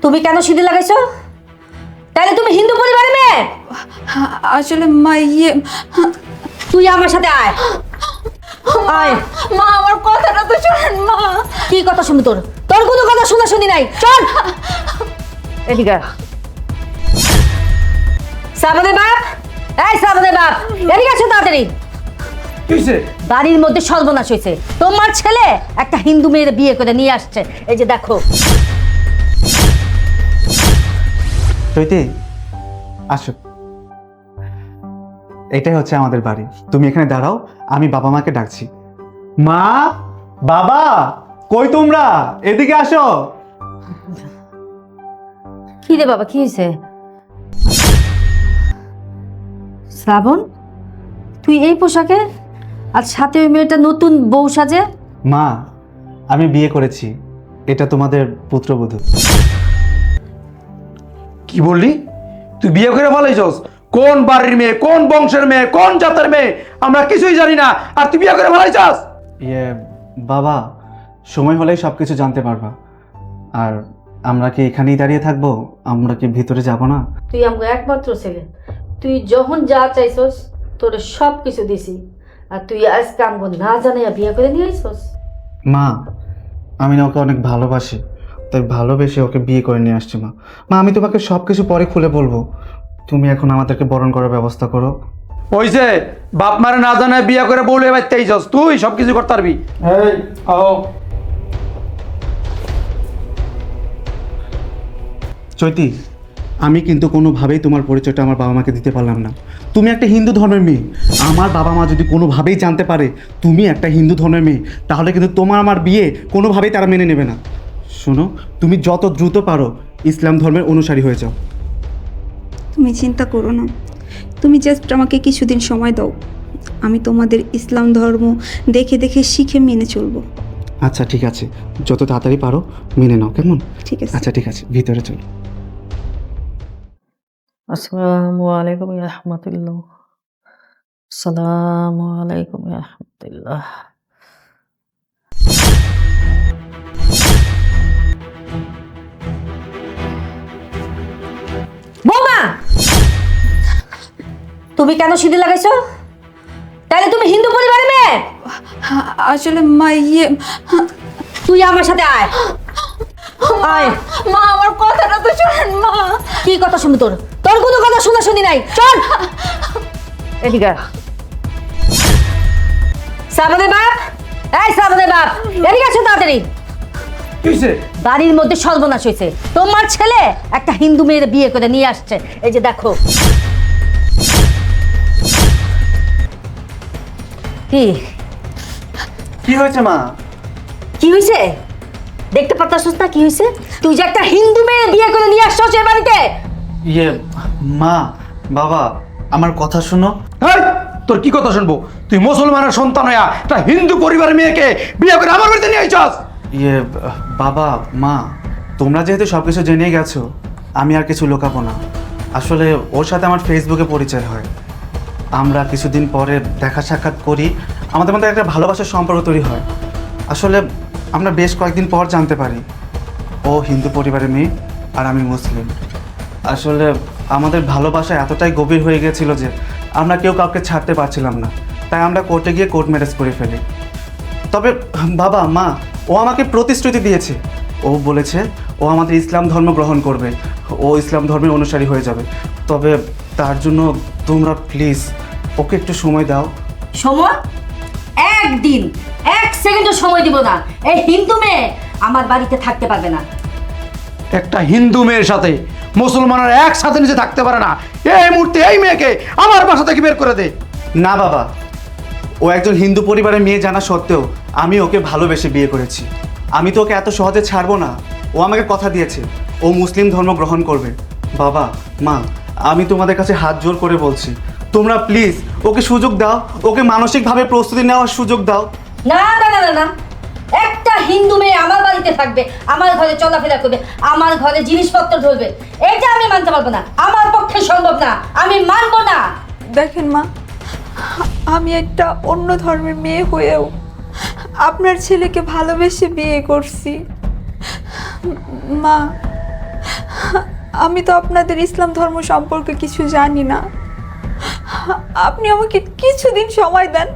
তুমি কেন সিঁদুর লাগাইছো? তাহলে তুমি হিন্দু পরিবারের মেয়ে? আসলে মা তুই আমার সাথে আয়। আয় মা, আমার কথাটা তো শোনেন মা। কি কথা শুনি তোর? তোর কোনো কথা শোনা শুনি নাই। চল এদিকে আয়। শ্রাবণের বাপ, এই শ্রাবণের বাপ, এদিকে আসো তাড়াতাড়ি। বাড়ির মধ্যে সর্বনাশ হয়েছে। তোমার ছেলে একটা হিন্দু মেয়ের বিয়ে করে নিয়ে আসছে। এই যে দেখো। চৈতি, আসো। এটাই হচ্ছে আমাদের বাড়ি। তুমি এখানে দাঁড়াও, আমি বাবা মাকে ডাকছি। মা, বাবা, কই তোমরা? এদিকে আসো। কি রে বাবা, কি হয়েছে? শ্রাবণ, তুই এই পোশাকে আর সাথে ওই মেয়েটা নতুন বউ সাজে? মা, আমি বিয়ে করেছি। এটা তোমাদের পুত্রবধূ। কি বললি? তুই বিয়ে করে ফেলাইছস? কোন বাড়ির মেয়ে, কোন বংশের মেয়ে, কোন জাতের মেয়ে আমরা কিছুই জানি না, আর তুই বিয়ে করে ফেলাইছস? বাবা, সময় হলেই সবকিছু জানতে পারবা। আর আমরা কি এখানেই দাঁড়িয়ে থাকবো? আমরা কি ভিতরে যাব না? তুই আমাকে একমাত্র ছেলে, তুই যখন যা চাইছস তোর সব কিছু দিছি, আর তুই আজকে আমাকে না জানাইয়া বিয়ে করে নিয়ে আইছস। মা, আমি না ওকে অনেক ভালোবাসি, তাই ভালোবেসে ওকে বিয়ে করে নিয়ে আসছি। মা, আমি তোমাকে সব কিছু পরে খুলে বলবো। তুমি এখন আমাদেরকে বরণ করার ব্যবস্থা করো। ওই যে বাপ মারে না জানায় বিয়ে করে বলে বাইতেই যাস, তুই সব কিছু করতে পারবি? এই আও। চৈতি, আমি কিন্তু কোনোভাবেই তোমার পরিচয়টা আমার বাবা মাকে দিতে পারলাম না। তুমি একটা হিন্দু ধর্মের মেয়ে। আমার বাবা মা যদি কোনোভাবেই জানতে পারে তুমি একটা হিন্দু ধর্মের মেয়ে, তাহলে কিন্তু তোমার আমার বিয়ে কোনোভাবেই তারা মেনে নেবে না। শোনো, তুমি যত দ্রুত পারো ইসলাম ধর্মের অনুসারী হয়ে যাও। তুমি চিন্তা করো না, তুমি জাস্ট আমাকে কিছুদিন সময় দাও। আমি তোমাদের ইসলাম ধর্ম দেখে দেখে শিখে মেনে চলবো। আচ্ছা ঠিক আছে, যত তাড়াতাড়ি পারো মেনে নাও, কেমন? ঠিক আছে। আচ্ছা ঠিক আছে, ভিতরে চলো। আসসালামু আলাইকুম ইয়া রাহমাতুল্লাহ। আসসালামু আলাইকুম ইয়া রাহমাতুল্লাহ। বৌমা, তুমি কেন সিঁদুর লাগাইছো? তাহলে তুমি হিন্দু পরিবারের মেয়ে? আসলে মা তুই আমার সাথে আয়। আয় মা, আমার কথাটা তো শোনেন মা। কি কথা শুনি তোর? তোর কোনো কথা শোনা শুনি নাই। চল এদিকে আয়। শ্রাবণের বাপ, এই শ্রাবণের বাপ, এদিকে আসো তাড়াতাড়ি। কি হইছে? বাড়ির মধ্যে সর্বনাশ হয়েছে। তোমার ছেলে একটা হিন্দু মেয়ের বিয়ে করে নিয়ে আসছে। এই যে দেখো। কি কি হয়েছে মা? কি হয়েছে? দেখতে পাচ্ছিস না কি হয়েছে? তুই যে একটা হিন্দু মেয়ে বিয়ে করে নিয়ে আসছিস এই বাড়িতে। মা, বাবা, আমার কথা শোনো। এই, তোর কি কথা শুনবো? তুই মুসলমানের সন্তান হইয়া একটা হিন্দু পরিবারের মেয়েকে বিয়ে করে আমার বাড়িতে নিয়ে আইছস? বাবা, মা, তোমরা যেহেতু সব কিছু জেনে গেছো, আমি আর কিছু লুকাবো না। আসলে ওর সাথে আমার ফেসবুকে পরিচয় হয়। আমরা কিছুদিন পরে দেখা সাক্ষাৎ করি, আমাদের মধ্যে একটা ভালোবাসার সম্পর্ক তৈরি হয়। আসলে আমরা বেশ কয়েকদিন পর জানতে পারি ও হিন্দু পরিবারের মেয়ে আর আমি মুসলিম। আসলে আমাদের ভালোবাসা এতটাই গভীর হয়ে গেছিল যে আমরা কেউ কাউকে ছাড়তে পারছিলাম না, তাই আমরা কোর্টে গিয়ে কোর্ট ম্যারেজ করে ফেলি। তবে বাবা, মা, ও আমাকে প্রতিশ্রুতি দিয়েছে। ও বলেছে ও আমাদের ইসলাম ধর্ম গ্রহণ করবে, ও ইসলাম ধর্মের অনুসারী হয়ে যাবে। তবে তার জন্য তোমরা প্লিজ ওকে একটু সময় দাও। সময়? একদিন এক সেকেন্ডও সময় দিব না। এই হিন্দু মেয়ে আমার বাড়িতে থাকতে পারবে না। একটা হিন্দু মেয়ের সাথে মুসলমানের একসাথে নিচে থাকতে পারে না। এই মুহূর্তে এই মেয়েকে আমার বাসা থেকে বের করে দে। না বাবা, ও একজন হিন্দু পরিবারের মেয়ে জানা সত্ত্বেও আমি ওকে ভালোবেসে বিয়ে করেছি। আমি তো ওকে এত সহজে ছাড়বো না। ও আমাকে কথা দিয়েছে ও মুসলিম ধর্ম গ্রহণ করবে। বাবা, মা, আমি তোমাদের কাছে হাত জোর করে বলছি, তোমরা প্লিজ ওকে সুযোগ দাও, ওকে মানসিকভাবে প্রস্তুতি নেওয়ার সুযোগ দাও। না না না না না, একটা হিন্দু মেয়ে আমার বাড়িতে থাকবে, আমার ঘরে চলাফেরা করবে, আমার ঘরে জিনিসপত্র ধরবে, এটা আমি মানতে পারবো না। আমার পক্ষে সম্ভব না, আমি মানবো না। দেখেন মা, আমি একটা অন্য ধর্মের মেয়ে হয়েও আপনার ছেলেকে ভালোবেসে বিয়ে করছি। মা, আমি তো আপনাদের ইসলাম ধর্ম সম্পর্কে কিছু জানি না। আপনি আমাকে কিছুদিন সময় দেন,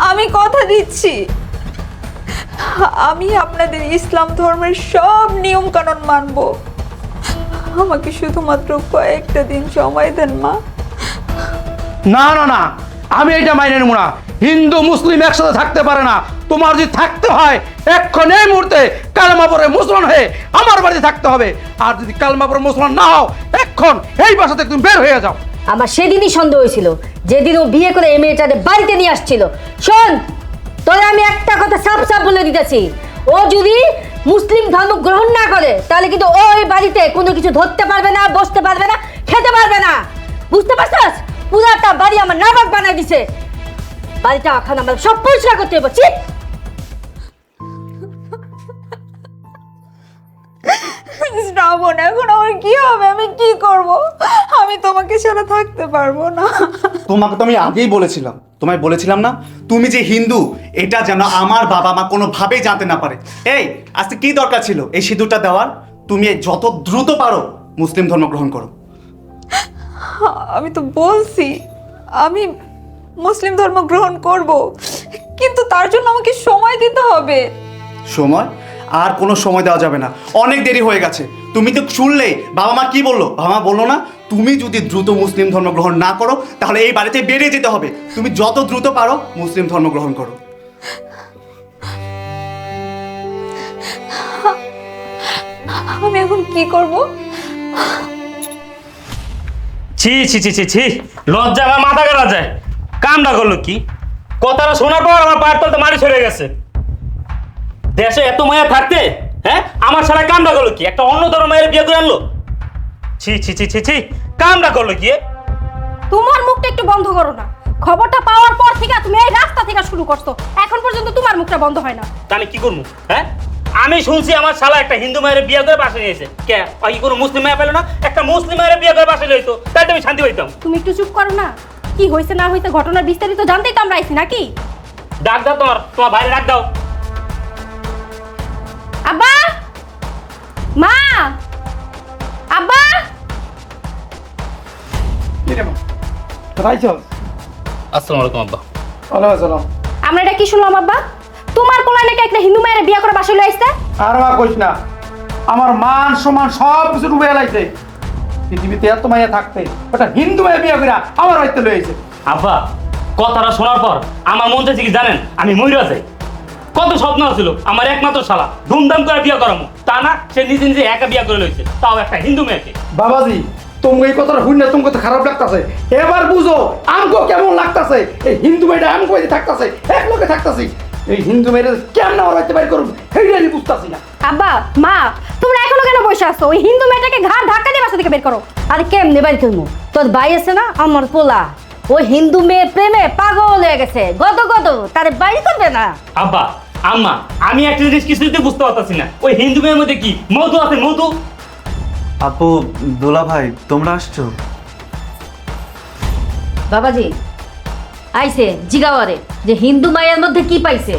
আমি কথা দিচ্ছি আমি আপনাদের ইসলাম ধর্মের সব নিয়ম কানুন মানব। আমাকে শুধুমাত্র কয়েকটা দিন সময় দেন মা। না না না, আমি এটা মাইনে নেব না। হিন্দু মুসলিম একসাথে থাকতে পারে না। তোমার যদি থাকতে হয় এক্ষণ এই মুহূর্তে কালেমা পড়ে মুসলমান হয়ে আমার বাড়িতে থাকতে হবে। আর যদি কালেমা পড়ে মুসলমান না হও, এক্ষণ এই বাসা থেকে তুমি বের হয়ে যাও। আমার সেদিনই সন্দেহ হয়েছিল, যেদিন ও বিয়ে করে এই মেয়েটাদের বাড়িতে নিয়ে আসছিল। শোন, তোরে আমি একটা কথা সাফ সাফ বলে দিতেছি, ও যদি মুসলিম ধর্ম গ্রহণ না করে তাহলে কিন্তু ওই বাড়িতে কোনো কিছু ধরতে পারবে না, বসতে পারবে না, খেতে পারবে না। বুঝতে পারছিস? পুরাটা বাড়ি আমার নাবাক বানাই দিছে। বাড়িটা এখন আমার সব পরিষ্কার করতে হবে। চিৎ! শ্রাবণ, এখন আমার কি হবে? আমি কি করব? আমি তোমাকে ছাড়া থাকতে পারবো না। তোমাকে তো আমি আগেই বলেছিলাম, তোমায় বলেছিলাম না তুমি যে হিন্দু এটা যেন আমার বাবা মা কোনোভাবেই জানতে না পারে। এই আজকে কি দরকার ছিল এই সিঁদুরটা দেওয়ার? তুমি যত দ্রুত পারো মুসলিম ধর্ম গ্রহণ করো। আমি তো বলছি আমি মুসলিম ধর্ম গ্রহণ করব, কিন্তু তার জন্য আমাকে সময় দিতে হবে। সময়? আর কোনো সময় দেওয়া যাবে না, অনেক দেরি হয়ে গেছে। তুমি তো শুনলে বাবা মা কি বললো? বাবা মা বললো না তুমি যদি দ্রুত মুসলিম ধর্ম গ্রহণ না করো তাহলে এই বাড়িতে বেরিয়ে যেতে হবে। তুমি যত দ্রুত পারো মুসলিম ধর্ম গ্রহণ করো। আমি এখন কি করব? ছি ছি ছি ছি ছি, লজ্জা আমার মাথা গেলা যায়। কামটা করলো কি? কথাটা শোনার পর আমার পায়ের তলতে মারি ছেড়ে গেছে। দেশে এত মায়া থাকতে, হ্যাঁ, আমার সারা কামটা করলো কি? একটা অন্য ধর্মের মায়ের বিয়ে করে আনলো। ছি ছি ছি ছি ছি, কামটা করলো কি? তোমার মুখটা একটু বন্ধ করো না। খবরটা পাওয়ার পর থেকে তুমি এই রাস্তা থেকে শুরু করছো, এখন পর্যন্ত তোমার মুখটা বন্ধ হয় না। তা আমি কি করবো? হ্যাঁ, আমি শুনছি আমার শালা একটা হিন্দু মায়ের বিয়ে করে বাসা নিয়েছে। কে কি কোনো মুসলিম মায়া পেলো না? একটা মুসলিম মায়ের বিয়ে করে বাসা নিয়েছো, তাই তো আমি শান্তি পাইতাম। তুমি একটু চুপ করো না। কি হয়েছে না হয়েছে ঘটনার বিস্তারিত জানতেই তো আমরা আইছি নাকি? ডাক দাও তোমার ভাইরে ডাক দাও। আব্বা, মা, আব্বা। আসসালামু আলাইকুম আব্বা। আমরা এটা কি শুনলাম আব্বা? তোমার কোলায় নাকি একটা হিন্দু মায়ের বিয়ে করে বাসা লয়ে আইছে? আর মা কইস না, আমার মান সম্মান সব কিছু ডুবে লাইছে। পৃথিবীতে এত মাইয়া থাকতে ওটা হিন্দু মাইয়া বিয়ে করে আমার বাড়িতে লয়ে আইছে। আব্বা, কথাটা শোনার পর আমার মন চাইছে কি জানেন? আমি মইরা যাই। কত স্বপ্ন ছিল আমার একমাত্র শালা ধুমধাম করে বিয়ে করামো, তা না সে নিজে নিজে একা বিয়ে করে লইছে, তাও একটা হিন্দু মেয়েকে। বাবাজি, তুমি এই কথাটা শুনলে তুমি কত খারাপ লাগতাছে। এবার বুঝো আমগো কেমন লাগতাছে। এই হিন্দু মেয়েটা আমগো এই থাকতাছে, এক লোকে থাকতাছি। এই হিন্দু মেয়েটা কেমন আমার বাড়িতে বাইর করুন সেইটা আমি বুঝতাছি না। আব্বা, মা, তোমরা এখনো কেন বসে আছো? ওই হিন্দু মেয়েটাকে ঘাড় ধাক্কা দিয়ে বাসা থেকে বের করো। আরে কেমনে বাড়ি করবো? তোর ভাই আছে না আমার পোলা, ওই হিন্দু মেয়ের প্রেমে পাগল হয়ে গেছে। গদ তারে বাড়ি করবে না। আব্বা, আম্মা, আমি একটা জিনিস কিছুতে বুঝতে পারতাছি না, ওই হিন্দু মেয়ের মধ্যে কি মধু আছে? মধু? আপু, দোলা ভাই, তোমরা আসছো? বাবাজি আইছে জিগাওয়ারে যে হিন্দু মায়ের মধ্যে কি পাইছে।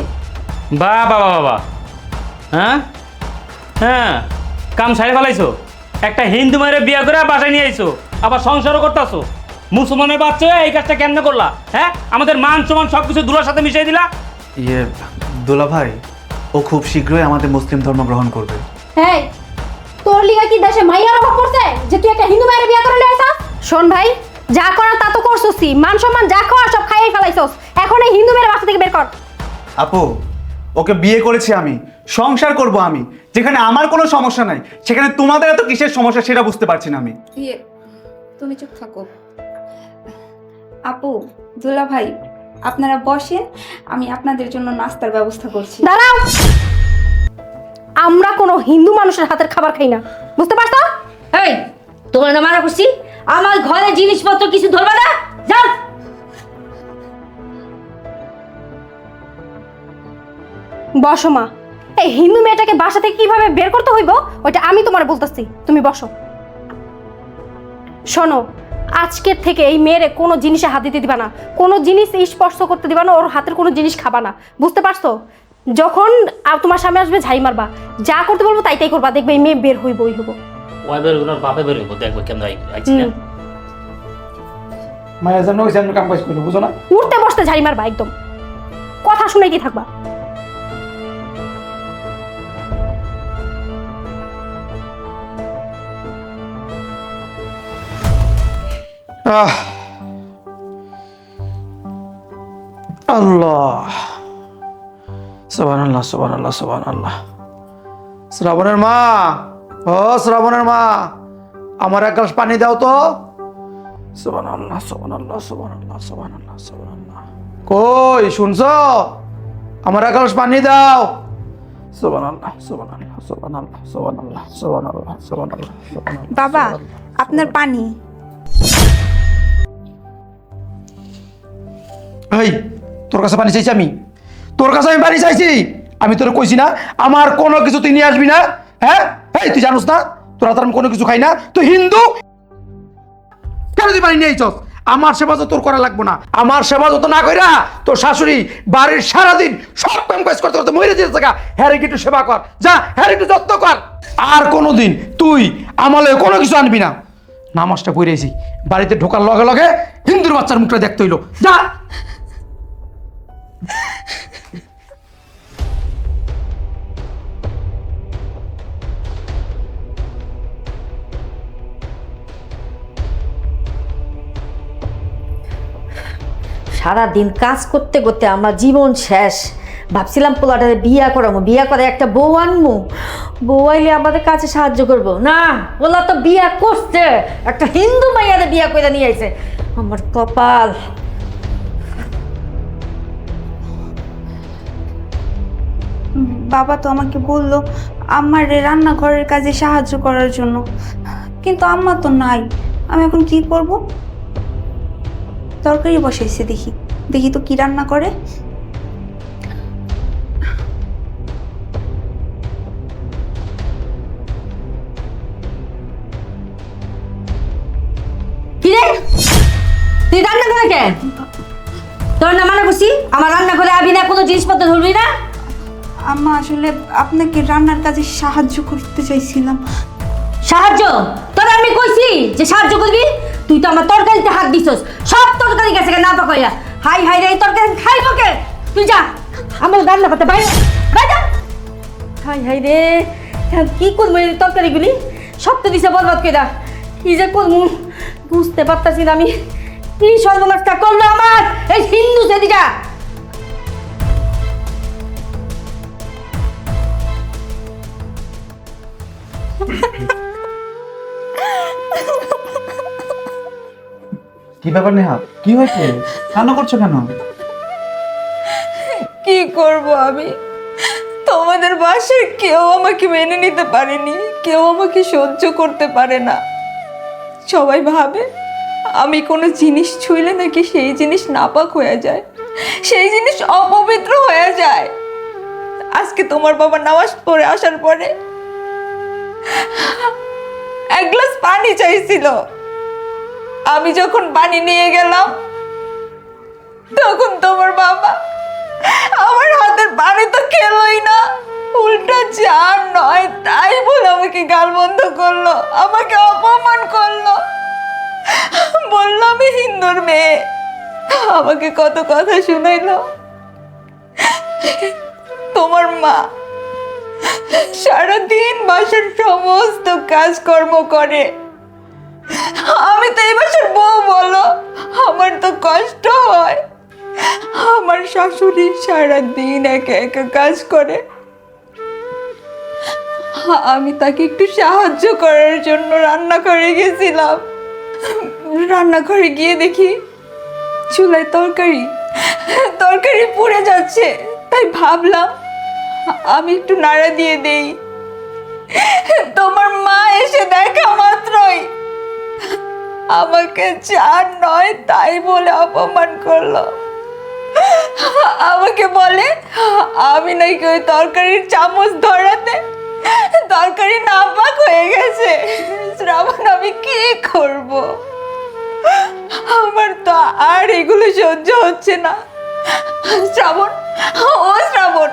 বাবা বাবা, হ্যাঁ হ্যাঁ, কাম সারে ফেলাইছো। একটা হিন্দু মায়ের বিয়ে করে বাসায় নিয়ে আইছো, আবার সংসারও করতেছো। মুসলমানের বাচ্চা হয়ে এই কাজটা কেমনে করলা? হ্যাঁ, আমাদের মান সম্মান সবকিছু দূরের সাথে মিশিয়ে দিলা। দোলা ভাই, ও খুব শীঘ্রই আমাদের মুসলিম ধর্ম গ্রহণ করবে। হ্যাঁ, তোর লিগা কি দেশে মাইয়ার অভাব পড়ছে যে তুই একটা হিন্দু মায়ের বিয়ে করে লয়ে আইছস? শোন ভাই, যা করার তা তো করছসই, মান সম্মান যা খাওয়ার সব খাইয়ে ফেলাইছস। এখন এই হিন্দু মেয়ের বাসা থেকে বের কর। আপু, ওকে বিয়ে করেছি আমি, সংসার করব আমি। যেখানে আমার কোনো সমস্যা নাই সেখানে তোমাদের এত কিসের সমস্যা সেটা বুঝতে পারছি না আমি। তুমি চুপ থাকো। আপু, দুলা ভাই, আপনারা বসেন, আমি আপনাদের জন্য নাস্তার ব্যবস্থা করছি। দাঁড়াও, আমরা কোনো হিন্দু মানুষের হাতের খাবার খাই না, বুঝতে পারছো? এই তোমার না মানা করছি, আমার ঘরে জিনিসপত্র কিছু ধরবে না। যাও। বসো মা। এই হিন্দু মেয়েটাকে বাসা থেকে কিভাবে বের করতে হইব ওইটা আমি তোমার বলতেছি, তুমি বসো। শোনো, আজকের থেকে এই মেয়েরে কোনো জিনিসে হাত দিতে দিবা না, কোনো জিনিস স্পর্শ করতে দিবা না, ওর হাতের কোনো জিনিস খাবা না, বুঝতে পারছো? যখন তোমার সামনে আসবে ঝাই মারবা, যা করতে বলবো তাই করবা, দেখবে এই মেয়ে বের হইবই হইব। ওই বের ওনার বাপে বের হইব, দেখবো কেন আইছি না। মায়ের জন্য ওই সামনে কাম কাজ করলো, বুঝো না? উঠতে বসতে ঝাড়ি মারবা একদম, কথা শুনে কি থাকবা। আল্লাহ, সুবহানাল্লাহ, সুবহানাল্লাহ, সুবহানাল্লাহ। শ্রাবণের মা, ও শ্রাবণের মা, আমার এক গ্লাস পানি দাও তো। সুবহানাল্লাহ, সুবহানাল্লাহ, সুবহানাল্লাহ, সুবহানাল্লাহ, সুবহানাল্লাহ। কই শুনছো? আমার এক গ্লাস পানি দাও। সুবহানাল্লাহ, সুবহানাল্লাহ, সুবহানাল্লাহ, সুবহানাল্লাহ, সুবহানাল্লাহ, সুবহানাল্লাহ, সুবহানাল্লাহ। বাবা, আপনার পানি। এই, তোর কাছে পানি চাইছি আমি? তোর কাছে আমি পানি চাইছি? আমি তোর কইছি না আমার কোনো কিছু তুই নিয়ে আসবি না? হ্যাঁ, এই তুই জানোস না তোরা তার আমি কোনো কিছু খাই না? তুই হিন্দু, কেন তুই পানি নিয়ে আইছস? আমার সেবা তো তোর করা লাগবো না। আমার সেবা যত না কইরা তোর শাশুড়ি বাড়ির সারাদিন সব কাম কাজ করতে করতে মরে যেতে থাকা, হ্যাঁ একটু সেবা কর, যা হ্যাঁ একটু যত্ন কর। আর কোনোদিন তুই আমালে কোনো কিছু আনবি না। নামাজটা পড়েছি, বাড়িতে ঢোকার লগে লগে হিন্দুর বাচ্চার মুখটা দেখতে হইলো, যা। সারাদিন কাজ করতে করতে আমার জীবন শেষ। ভাবছিলাম পোলাটারে বিয়া করাবো, বিয়া করে একটা বউ আনবো, বউ আইলে আমাদের কাছে সাহায্য করব। না, পোলা তো বিয়া করছে, একটা হিন্দু মাইয়ারে বিয়া করে নিয়ে আইছে। আমার কপাল। বাবা তো আমাকে বললো আমার রান্নাঘরের কাজে সাহায্য করার জন্য, কিন্তু আম্মা তো নাই। আমি এখন কি করব? তরকারি বসাইছে, দেখি দেখি তো কি রান্না করে। কি রে, তুই রান্না করে কে? তোর না মানা করছি আমার রান্না করে আবি না, কোনো জিনিসপত্র ধরবি না। আম্মা আসলে আপনাকে রান্নার কাজে সাহায্য করতে চাইছিলাম। সাহায্য? তোর আমি কইছি যে সাহায্য করবি? তুই তো আমার তরকারিতে হাত দিছস, সব তরকারি গেছে না পাকাইয়া। হাই হাই রে, এই তরকারি খাইব কে? তুই যা, আমার রান্না করতে বাইরে যা। হাই হাই রে, এখন কি করবো এই তরকারিগুলি? সব তো দিছে বরবাদ করে। কি যে করবো বুঝতে পারতাছি না আমি। কি সর্বনাশটা করলো আমার এই হিন্দু সেদিকা। কি ব্যাপার নেহা, কি হয়েছে? কান্না করছো কেন? কি করব আমি? তোমাদের বাসায় কেউ আমাকে মেনে নিতে পারেনি, কেউ আমাকে সহ্য করতে পারে না। সবাই ভাবে আমি কোনো জিনিস ছুঁইলে নাকি সেই জিনিস নাপাক হয়ে যায়, সেই জিনিস অপবিত্র হয়ে যায়। আজকে তোমার বাবা নামাজ পড়ে আসার পরে এক গ্লাস পানি চাইছিল। আমি যখন পানি নিয়ে গেলাম তখন তোমার বাবা আমার হাতের পানি তো খেলোই না, উল্টা চার নয় তাই বলে আমাকে গালমন্দ করলো, আমাকে অপমান করলো, বললো আমি হিন্দুর মেয়ে, আমাকে কত কথা শুনাইলো। তোমার মা সারাদিন বাসার সমস্ত কাজকর্ম করে, আমি তো এই বাসার বউ, বলো আমার তো কষ্ট হয়। আমার শাশুড়ি সারাদিন একা একা কাজ করে, আমি তাকে একটু সাহায্য করার জন্য রান্নাঘরে গেছিলাম। রান্নাঘরে গিয়ে দেখি চুলায় তরকারি পুড়ে যাচ্ছে, তাই ভাবলাম আমি একটু নাড়া দিয়ে দেই। তোমার মা এসে দেখা মাত্রই আমাকে চার নয় তাই বলে অপমান করলো। আমাকে বলে আমি নাকি ওই তরকারির চামচ ধরাতে তরকারি নাপাক হয়ে গেছে। শ্রাবণ, আমি কি করব? আমার তো আর এগুলো সহ্য হচ্ছে না। শ্রাবণ, ও শ্রাবণ,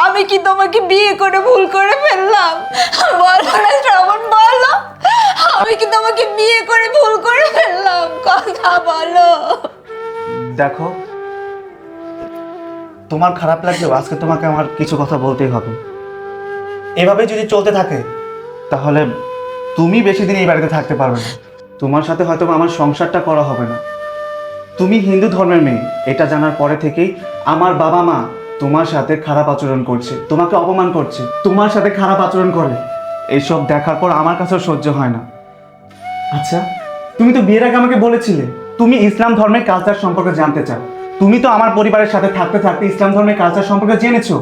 আমি কি তোমাকে বিয়ে করে ভুল করে ফেললাম? বলো না শ্রাবণ, বলো। আমি কি তোমাকে বিয়ে করে ভুল করে ফেললাম? কথা বলো। দেখো, তোমার খারাপ লাগলেও আজকে তোমাকে আমার কিছু কথা বলতেই হবে। এভাবে যদি চলতে থাকে তাহলে তুমি বেশি দিন এই বাড়িতে থাকতে পারবে না। তোমার সাথে হয়তো আমার সংসারটা করা হবে না। তুমি হিন্দু ধর্মের মেয়ে, এটা জানার পরে থেকেই আমার বাবা মা তোমার সাথে খারাপ আচরণ করছে, তোমাকে অপমান করছে, তোমার সাথে খারাপ আচরণ করে। এইসব দেখার পর আমার কাছেও সহ্য হয় না। আচ্ছা, তুমি তো বিয়ের আগে আমাকে বলেছিলে তুমি ইসলাম ধর্মের কালচার সম্পর্কে জানতে চাও। তুমি তো আমার পরিবারের সাথে থাকতে থাকতে ইসলাম ধর্মের কালচার সম্পর্কে জেনেছো।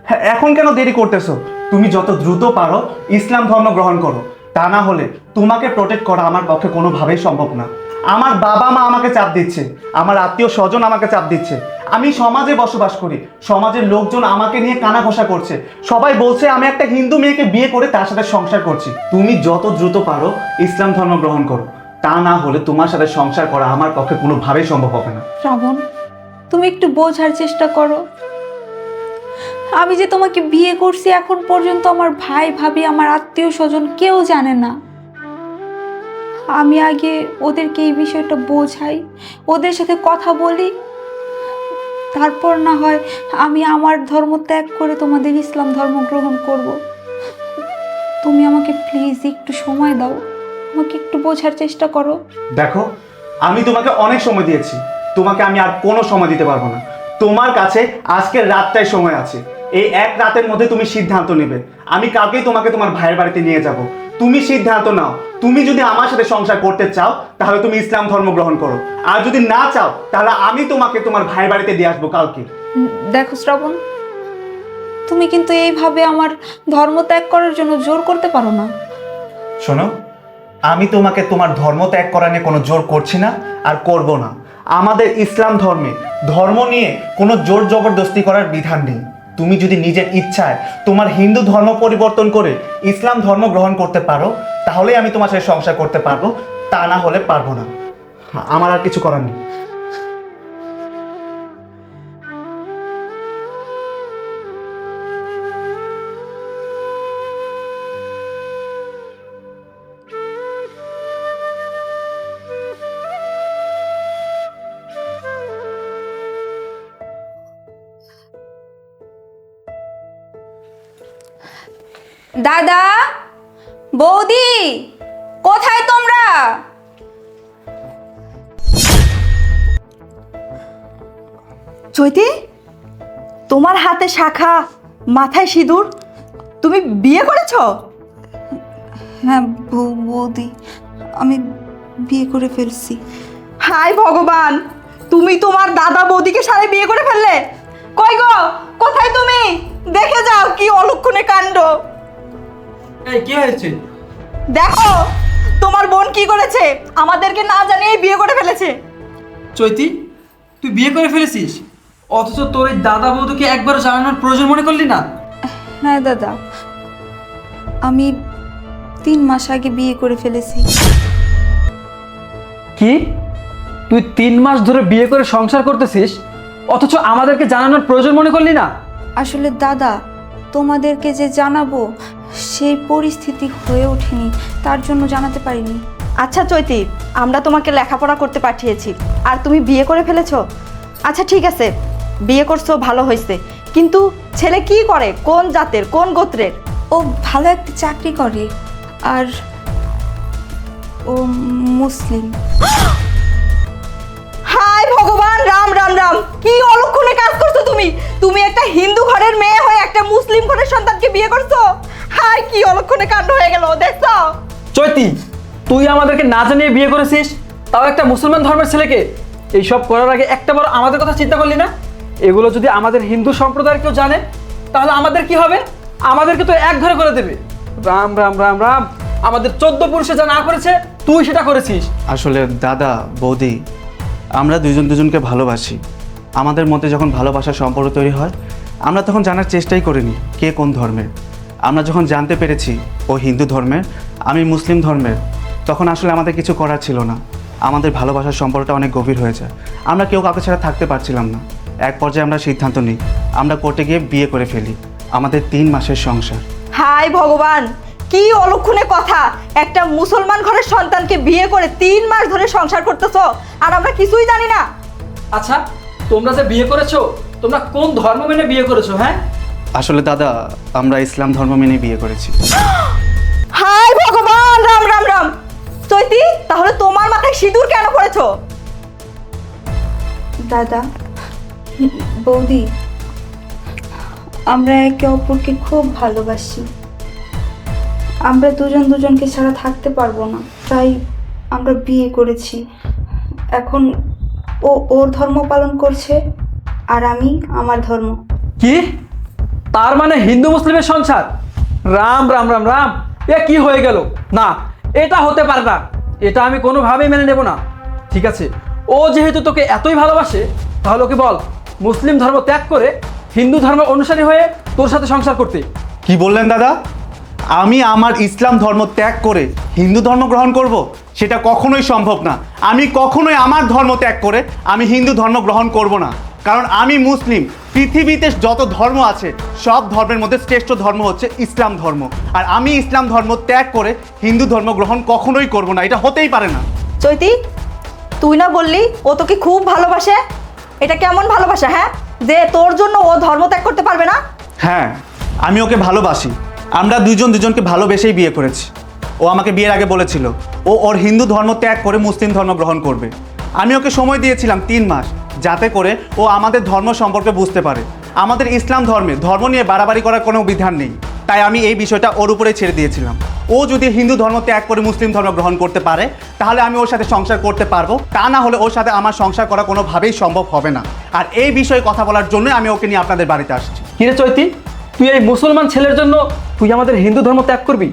হ্যাঁ, এখন কেন দেরি করতেছো? তুমি যত দ্রুত পারো ইসলাম ধর্ম গ্রহণ করো, তা না হলে তোমাকে প্রোটেক্ট করা আমার পক্ষে কোনোভাবেই সম্ভব না। আমার বাবা মা আমাকে চাপ দিচ্ছে, আমার আত্মীয় স্বজন আমাকে চাপ দিচ্ছে। আমি সমাজে বসবাস করি, সমাজের লোকজন আমাকে নিয়ে কানাঘষা করছে। সবাই বলছে আমি একটা হিন্দু মেয়েকে বিয়ে করে তার সাথে সংসার করছি। তুমি যত দ্রুত পারো ইসলাম ধর্ম গ্রহণ করো, তা না হলে তোমার সাথে সংসার করা আমার পক্ষে কোনোভাবেই সম্ভব হবে না। শ্রাবণ, তুমি একটু বোঝার চেষ্টা করো। আমি যে তোমাকে বিয়ে করছি এখন পর্যন্ত আমার ভাই ভাবি আমার আত্মীয় স্বজন কেউ জানে না। আমি আগে ওদেরকে এই বিষয়টা বোঝাই, ওদের সাথে কথা বলি, তারপর না হয় আমি আমার ধর্ম ত্যাগ করে তোমাদের ইসলাম ধর্ম গ্রহণ করব। তুমি আমাকে প্লিজ একটু সময় দাও, আমাকে একটু বোঝার চেষ্টা করো। দেখো, আমি তোমাকে অনেক সময় দিয়েছি, তোমাকে আমি আর কোনো সময় দিতে পারবো না। তোমার কাছে আজকের রাতটাই সময় আছে। এই এক রাতের মধ্যে তুমি সিদ্ধান্ত নেবে। আমি কালকেই তোমাকে তোমার ভাইয়ের বাড়িতে নিয়ে যাব। তুমি সিদ্ধান্ত নাও। তুমি যদি আমার সাথে সংসার করতে চাও তাহলে তুমি ইসলাম ধর্ম গ্রহণ করো, আর যদি না চাও তাহলে আমি তোমাকে তোমার ভাইয়ের বাড়িতে দিয়ে আসবো কালকে। দেখো শ্রাবণ, তুমি কিন্তু এইভাবে আমার ধর্ম ত্যাগ করার জন্য জোর করতে পারো না। শোনো, আমি তোমাকে তোমার ধর্ম ত্যাগ করা নিয়ে কোনো জোর করছি না আর করব না। আমাদের ইসলাম ধর্মে ধর্ম নিয়ে কোনো জোর জবরদস্তি করার বিধান নেই। তুমি যদি নিজের ইচ্ছায় তোমার হিন্দু ধর্ম পরিবর্তন করে ইসলাম ধর্ম গ্রহণ করতে পারো তাহলে আমি তোমার সাথে সংসার করতে পারবো, তা না হলে পারবো না। আমার আর কিছু করার নেই। দাদা, বৌদি, কোথায় তোমরা? চৈতি, তোমার হাতে শাখা, মাথায় সিঁদুর, তুমি বিয়ে করেছো? হ্যাঁ বৌদি, আমি বিয়ে করে ফেলছি। হায় ভগবান, তুমি তোমার দাদা বৌদিকে সাথে বিয়ে করে ফেললে? কই গো, কোথায় তুমি? দেখে যাও কি অলক্ষণে কাণ্ড। এই কি হয়েছে? দেখো তোমার বোন কি করেছে, আমাদেরকে না জানিয়ে বিয়ে করে ফেলেছে। চৈতি, তুই বিয়ে করে ফেলেছিস, অথচ তোর এই দাদা বৌদিকে একবারও জানানোর প্রয়োজন মনে করলি না? হ্যাঁ দাদা, আমি 3 মাস আগে বিয়ে করে ফেলেছি। কি, তুই 3 মাস ধরে বিয়ে করে সংসার করতেছিস অথচ আমাদেরকে জানানোর প্রয়োজন মনে করলি না? আসলে দাদা, তোমাদেরকে যে জানাবো সেই পরিস্থিতি হয়ে ওঠেনি, তার জন্য জানাতে পারিনি। আচ্ছা চৈতি, আমরা তোমাকে লেখাপড়া করতে পাঠিয়েছি আর তুমি বিয়ে করে ফেলেছো। আচ্ছা ঠিক আছে, বিয়ে করছো ভালো হয়েছে, কিন্তু ছেলে কি করে, কোন জাতের, কোন গোত্রের? ও ভালো একটা চাকরি করে আর ও মুসলিম। হায় ভগবান, রাম রাম রাম, কি অলক্ষণে কাজ করছো তুমি! তুমি একটা হিন্দু ঘরের মেয়ে হয়ে একটা মুসলিম ঘরের সন্তানকে বিয়ে করছো। হায়, কি অলক্ষণে কাণ্ড হয়ে গেল, দেখছো? চৈতি, তুই আমাদেরকে না জানিয়ে বিয়ে করেছিস, তাও একটা মুসলমান ধর্মের ছেলেকে। এইসব করার আগে একটাবার আমাদের কথা চিন্তা করলি না? এগুলো যদি আমাদের হিন্দু সম্প্রদায়ের কেউ জানে তাহলে আমাদের কি হবে? আমাদেরকে তো এক ঘরে করে দেবে। রাম রাম রাম রাম, আমাদের 14 পুরুষে যা না করেছে তুই সেটা করেছিস। আসলে দাদা বৌদি, আমরা দুজনকে ভালোবাসি। আমাদের মধ্যে যখন ভালোবাসার সম্পর্ক তৈরি হয় আমরা তখন জানার চেষ্টাই করিনি কে কোন ধর্মের। আমরা যখন জানতে পেরেছি ও হিন্দু ধর্মের, আমি মুসলিম ধর্মের, তখন আসলে আমাদের কিছু করার ছিল না। আমাদের ভালোবাসার সম্পর্কটা অনেক গভীর হয়ে যায়। আমরা কেউ কাউকে ছাড়া থাকতে পারছিলাম না। এক পর্যায়ে আমরা সিদ্ধান্ত নিই, আমরা কোর্টে গিয়ে বিয়ে করে ফেলি। আমাদের 3 মাসের সংসার। হায় ভগবান, কি অলক্ষণে কথা! একটা মুসলমান ঘরের সন্তানকে বিয়ে করে 3 মাস ধরে সংসার করতেছো, আর আমরা কিছুই জানি না। আচ্ছা, তোমরা যে বিয়ে করেছো, তোমরা কোন ধর্ম মেনে বিয়ে করেছো? হ্যাঁ, আসলে দাদা, আমরা ইসলাম ধর্ম মেনে বিয়ে করেছি। হায় ভগবান, রাম রাম রাম। চৈতি, তাহলে তোমার মাথায় সিঁদুর কেন পড়েছো? দাদা, বৌদি, আমরা একে অপরকে খুব ভালোবাসি। আমরা দুজন দুজনকে ছাড়া থাকতে পারবো না, তাই আমরা বিয়ে করেছি। এখন ও ওর ধর্ম পালন করছে আর আমি আমার ধর্ম। কি? তার মানে হিন্দু মুসলিমের সংসার? রাম রাম রাম রাম, এ কি হয়ে গেল? না, এটা হতে পারে না, এটা আমি কোনোভাবেই মেনে নেব না। ঠিক আছে, ও যেহেতু তোকে এতই ভালোবাসে, তাহলে ওকে বল মুসলিম ধর্ম ত্যাগ করে হিন্দু ধর্মের অনুসারী হয়ে তোর সাথে সংসার করতে। কি বললেন দাদা? আমি আমার ইসলাম ধর্ম ত্যাগ করে হিন্দু ধর্ম গ্রহণ করব? সেটা কখনোই সম্ভব না। আমি কখনোই আমার ধর্ম ত্যাগ করে আমি হিন্দু ধর্ম গ্রহণ করব না, কারণ আমি মুসলিম। পৃথিবীতে যত ধর্ম আছে সব ধর্মের মধ্যে শ্রেষ্ঠ ধর্ম হচ্ছে ইসলাম ধর্ম, আর আমি ইসলাম ধর্ম ত্যাগ করে হিন্দু ধর্ম গ্রহণ কখনোই করব না। এটা হতেই পারে না। চৈতি, তুই না বললি ও তোকে খুব ভালোবাসে? এটা কেমন ভালোবাসা, হ্যাঁ, যে তোর জন্য ও ধর্ম ত্যাগ করতে পারবে না? হ্যাঁ, আমি ওকে ভালোবাসি। আমরা দুজন দুজনকে ভালোবেসেই বিয়ে করেছি। ও আমাকে বিয়ের আগে বলেছিল ও ওর হিন্দু ধর্ম ত্যাগ করে মুসলিম ধর্ম গ্রহণ করবে। আমি ওকে সময় দিয়েছিলাম 3 মাস, যাতে করে ও আমাদের ধর্ম সম্পর্কে বুঝতে পারে। আমাদের ইসলাম ধর্মে ধর্ম নিয়ে বাড়াবাড়ি করার কোনো বিধান নেই, তাই আমি এই বিষয়টা ওর উপরে ছেড়ে দিয়েছিলাম। ও যদি হিন্দু ধর্ম ত্যাগ করে মুসলিম ধর্ম গ্রহণ করতে পারে তাহলে আমি ওর সাথে সংসার করতে পারবো, তা না হলে ওর সাথে আমার সংসার করা কোনোভাবেই সম্ভব হবে না। আর এই বিষয়ে কথা বলার জন্যই আমি ওকে নিয়ে আপনাদের বাড়িতে আসছি। কিরে চৈতি, তুই এই মুসলমান ছেলের জন্য তুই আমাদের হিন্দু ধর্ম ত্যাগ করবি?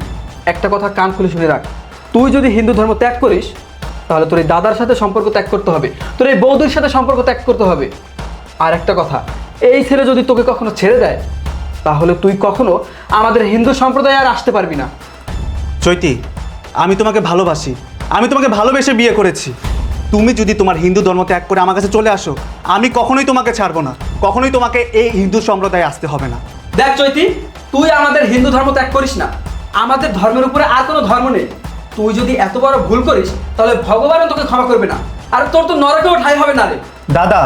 একটা কথা কান খুলে শুনে রাখ, তুই যদি হিন্দু ধর্ম ত্যাগ করিস তাহলে তোর এই দাদার সাথে সম্পর্ক ত্যাগ করতে হবে, তোর এই বৌদির সাথে সম্পর্ক ত্যাগ করতে হবে। আর একটা কথা, এই ছেলে যদি তোকে কখনো ছেড়ে দেয় তাহলে তুই কখনো আমাদের হিন্দু সম্প্রদায়ে আর আসতে পারবি না। চৈতি, আমি তোমাকে ভালোবাসি, আমি তোমাকে ভালোবেসে বিয়ে করেছি। তুমি যদি তোমার হিন্দু ধর্ম ত্যাগ করে আমার কাছে চলে আসো, আমি কখনোই তোমাকে ছাড়বো না, কখনোই তোমাকে এই হিন্দু সম্প্রদায়ে আসতে হবে না। দেখ চৈতি, তুই আমাদের হিন্দু ধর্ম ত্যাগ করিস না, আমাদের ধর্মের উপরে আর কোনো ধর্ম নেই। তুই যদি এত বড় ভুল করিস তাহলে ভগবানও তোকে ক্ষমা করবে না, আর তোর তো নরকেও ঠাঁই হবে না রে। দাদা,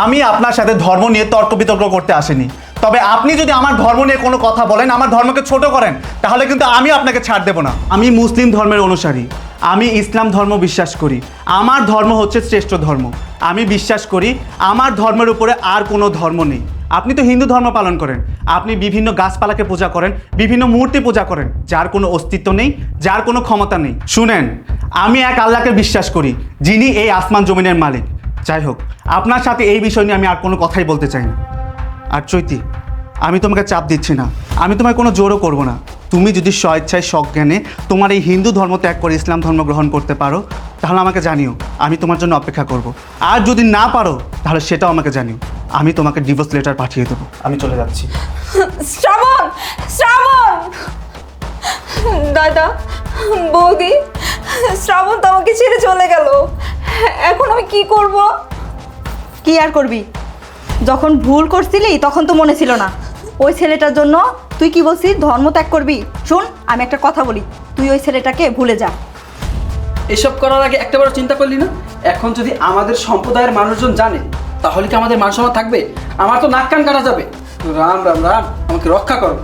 আমি আপনার সাথে ধর্ম নিয়ে তর্ক বিতর্ক করতে আসিনি, তবে আপনি যদি আমার ধর্ম নিয়ে কোনো কথা বলেন, আমার ধর্মকে ছোট করেন, তাহলে কিন্তু আমি আপনাকে ছাড় দেব না। আমি মুসলিম ধর্মের অনুসারী, আমি ইসলাম ধর্ম বিশ্বাস করি। আমার ধর্ম হচ্ছে শ্রেষ্ঠ ধর্ম। আমি বিশ্বাস করি আমার ধর্মের উপরে আর কোনো ধর্ম নেই। আপনি তো হিন্দু ধর্ম পালন করেন, আপনি বিভিন্ন গাছপালাকে পূজা করেন, বিভিন্ন মূর্তি পূজা করেন, যার কোনো অস্তিত্ব নেই, যার কোনো ক্ষমতা নেই। শুনেন, আমি এক আল্লাহকে বিশ্বাস করি, যিনি এই আসমান জমিনের মালিক। যাই হোক, আপনার সাথে এই বিষয় নিয়ে আমি আর কোনো কথাই বলতে চাই না। আর চৈতি, আমি তোমাকে চাপ দিচ্ছি না, আমি তোমায় কোনো জোরও করব না। তুমি যদি স্বেচ্ছায় সজ্ঞানে তোমার এই হিন্দু ধর্ম ত্যাগ করে ইসলাম ধর্ম গ্রহণ করতে পারো তাহলে আমাকে জানিও, আমি তোমার জন্য অপেক্ষা করব। আর যদি না পারো তাহলে সেটাও আমাকে জানিও, আমি তোমাকে ডিভোর্স লেটার পাঠিয়ে দেবো। আমি চলে যাচ্ছি। শ্রাবণ, শ্রাবণ, দাদা, বৌদি, শ্রাবণ তো আমাকে ছেড়ে চলে গেল। এখন আমি কি করব? কি আর করবি? যখন ভুল করছিলি তখন তো মনে ছিল না। ওই ছেলেটার জন্য তুই কি বলছিস, ধর্ম ত্যাগ করবি? শোন, আমি একটা কথা বলি, তুই ওই ছেলেটাকে ভুলে যা। এসব করার আগে একটাবারও চিন্তা করলি না? এখন যদি আমাদের সম্প্রদায়ের মানুষজন জানে তাহলে কি আমাদের মান সম্মান থাকবে? আমার তো নাক কান কাটা যাবে। রাম রাম রাম, আমাকে রক্ষা করো।